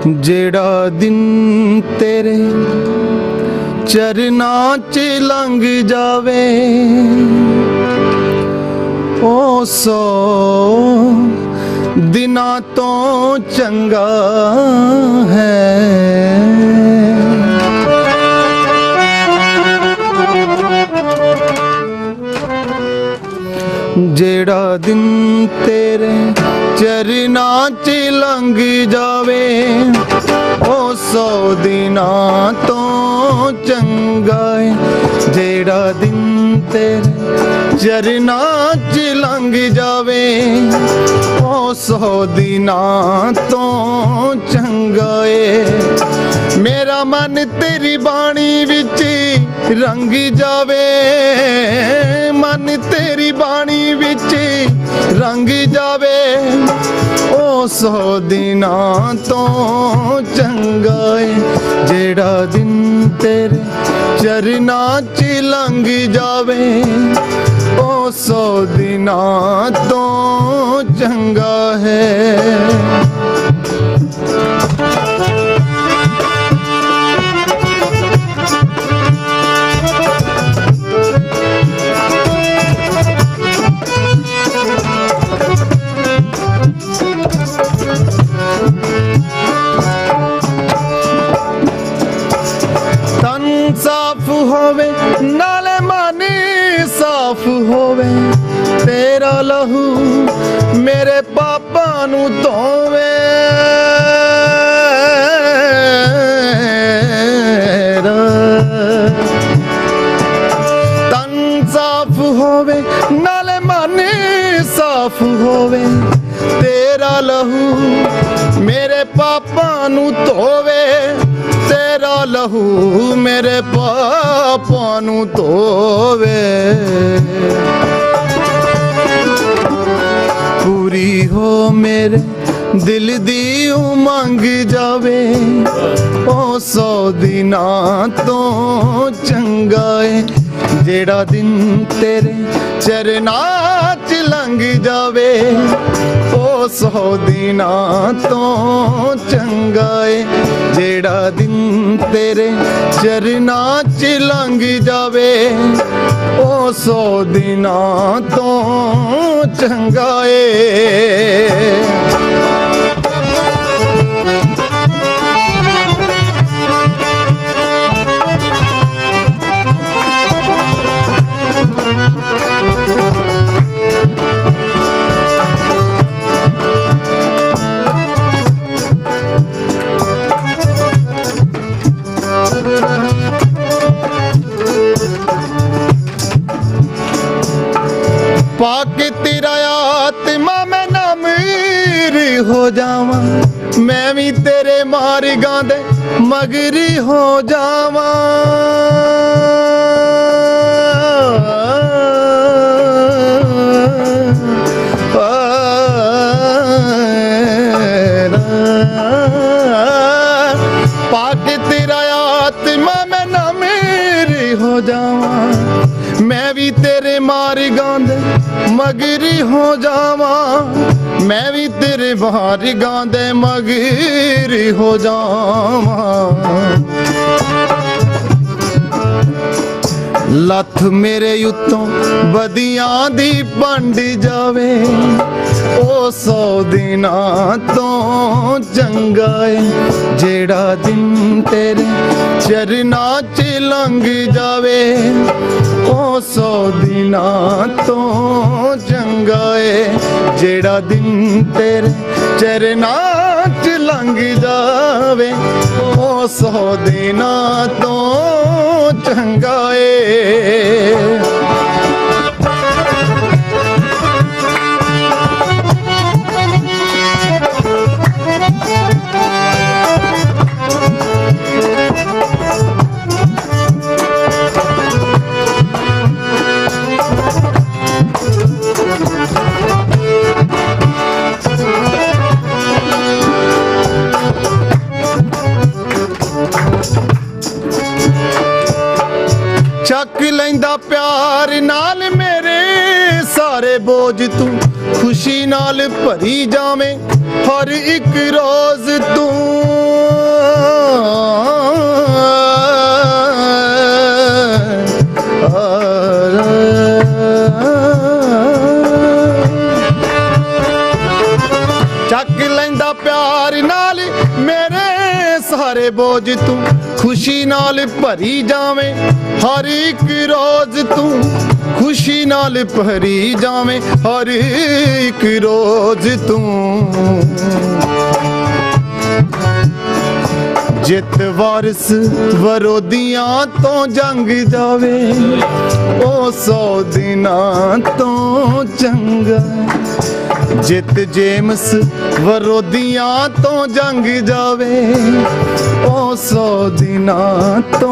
जेड़ा दिन तेरे चरनां च लंघ जावे ओ 100 दिनां तो चंगा है। जेड़ा दिन तेरे चरनां च लंघ जावे ओ 100 दिनां तो चंगा है। जेड़ा दिन तेरे चरनां च लंघ जावे ओ 100 दिनां तो चंगा है। मेरा मन तेरी बाणी विच रंग जावे, मन तेरी बाणी विच रंग जावे ओ 100 दिनां तो चंगा है। जेड़ा दिन तेरे चरनां च लंघ जावे ओ 100 दिनां तो चंगा है। तन साफ होवे नाले मन साफ होवे, तेरा लहू मेरे पापा नू धोवे। तन साफ होवे नाले मन साफ होवे, तेरा लहू मेरे पापा नू धोवे। तेरा लहू मेरे पापा नू धोवे। पूरी हो मेरे दिल दी उमंग जावे ओ 100 दिनां तो चंगा है। जेड़ा दिन तेरे चरनां च लंघ जावे ओ 100 दिनां तो चंगा है। जेड़ा दिन तेरे चरनां च लंघ जावे ओ 100 दिनां तो चंगा है। पाके तेरा आत्मा मैं नामीर हो जावा, मैं भी तेरे मार्गां दे मगरी हो जावा। पाके तेरा आत्मा मैं नामीर हो जावा, मैं भी तेरे मार्गां दे मगरी हो जावा। मैं भी तेरे मार्गां दे मगरी हो जावा। लथ मेरे उत्तों बदियां दी पंड जावे ओ 100 दिनां तो चंगा है। जेड़ा दिन तेरे चरनां च लंघ जावे ओ 100 दिनां तो चंगा है। जेड़ा दिन तेरे चरनां च लंघ जावे ओ 100 दिनां तो चंगा है। चक लैंदा प्यार नाल मेरे सारे बोझ तू खुशी नाल भरी जावे हर एक रोज तू चक लैंदा प्यार नाल मेरे सारे बोझ तू खुशी नाल भरी जावे हर एक रोज तू खुशी नाल भरी जावे हर एक रोज तू जित वारिस वरोधियां तो जंग जावे ओ 100 दिनां तो चंगा जित जेम्स वरोधियां तो जंग जावे ओ 100 दिनां तो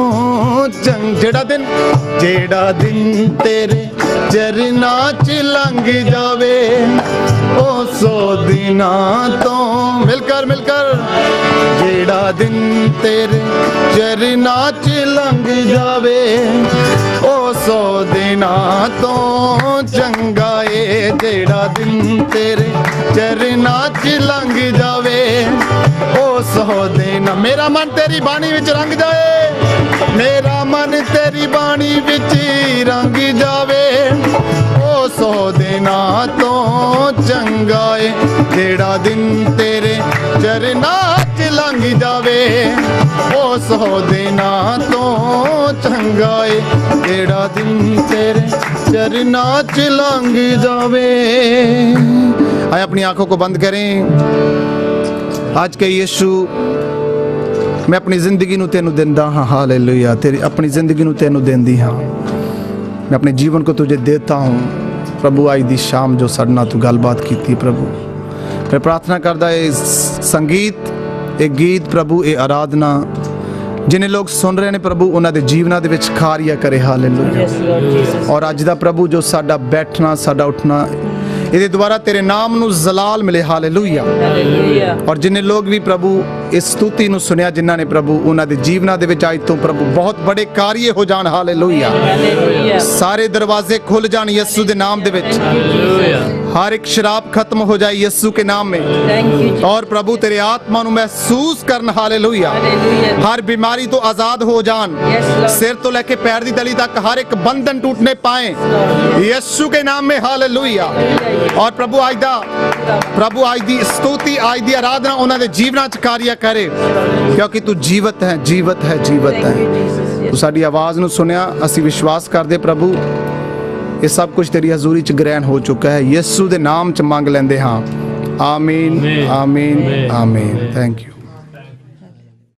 चंग जेड़ा दिन तेरे चरना च लंघ जावे ओ 100 दिनां तो मिलकर जेड़ा दिन तेरे चरना च लंघ जावे ओ 100 दिनां तो चंगा ए जेड़ा दिन तेरे चरना च लंघ जावे ओ 100 दिन मेरा मन तेरी बाणी विच रंग जाए मेरा मन तेरी बाणी विच रंग जावे ओ 100 दिनां तो चंगा ए जेड़ा दिन तेरे चरना च लंघ जावे ओ 100 दिनां तो चंगा ए जेड़ा दिन तेरे चरना च लंघ जावे। आए अपनी आंखों को बंद करें। आज के यीशु मैं अपनी जिंदगी नूं तेनू दिंदा हाँ हालेलुया तेरी अपनी जिंदगी नूं तेनू देंदी हाँ मैं अपने जीवन को तुझे देता हूँ प्रभु आज दी शाम जो साडे नाल तू गलबात कीती प्रभु मैं प्रार्थना करदा ये संगीत ये गीत प्रभु ये आराधना जिन्हें लोग सुन रहे हैं प्रभु उन्हां दे जीवनां दे विच खारिया करे हालेलुया और अज दा प्रभु जो साडा बैठना साडा उठना ये द्वारा तेरे नाम नू जलाल मिले हालेलुया और जिन्हें लोग भी प्रभु इस स्तुति नू सुनिया जिन्हां ने प्रभु उन्हां दे जीवनां दे विच अज तो प्रभु बहुत बड़े कार्य हो जान हालेलुया सारे दरवाजे खुल जान यीशु दे नाम दे विच हर एक शराब खत्म हो जाए यीशु के नाम में और प्रभु तेरे आत्मा नू महसूस करन हालेलुया हर बीमारी तो आजाद हो जान सिर तो लेके पैर दी तली तक हर एक बंधन टूटने पाए यीशु के नाम में हालेलुया और प्रभु आज दी स्तुति आज दी आराधना उन्हां दे जीवनां च कार्य करे क्योंकि तू जीवत है तू साडी आवाज़ नू सुनिया असीं विश्वास करदे प्रभु ये सब कुछ तेरी हजूरी च ग्रहण हो चुका है यीशु दे नाम च मंग लैंदे हाँ आमीन आमीन आमीन थैंक यू।